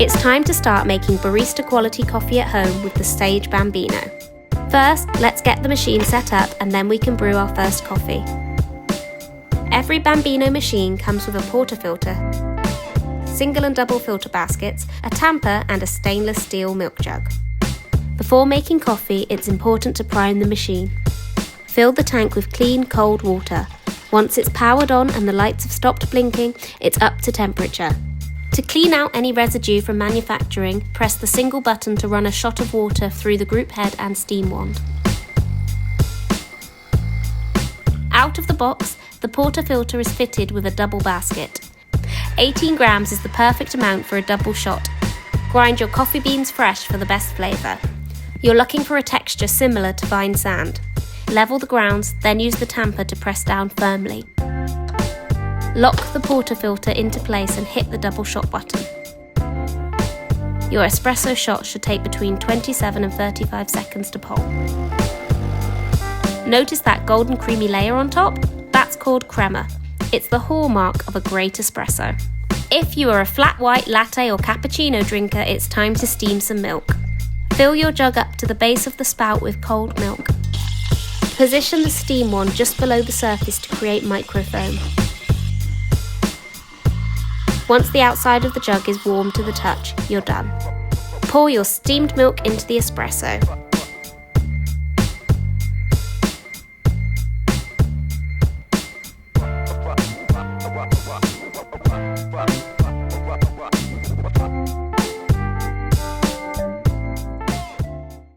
It's time to start making barista quality coffee at home with the Sage Bambino. First, let's get the machine set up and then we can brew our first coffee. Every Bambino machine comes with a Portafilter, single and double filter baskets, a Tamper and a stainless steel milk jug. Before making coffee, it's important to prime the machine. Fill the tank with clean, cold water. Once it's powered on and the lights have stopped blinking, it's up to temperature. To clean out any residue from manufacturing, press the single button to run a shot of water through the group head and steam wand. Out of the box, the Portafilter is fitted with a double basket. 18 grams is the perfect amount for a double shot. Grind your coffee beans fresh for the best flavour. You're looking for a texture similar to fine sand. Level the grounds, then use the tamper to press down firmly. Lock the Portafilter into place and hit the double shot button. Your espresso shot should take between 27 and 35 seconds to pull. Notice that golden creamy layer on top? That's called crema. It's the hallmark of a great espresso. If you are a flat white latte or cappuccino drinker, it's time to steam some milk. Fill your jug up to the base of the spout with cold milk. Position the steam wand just below the surface to create microfoam. Once the outside of the jug is warm to the touch, you're done. Pour your steamed milk into the espresso.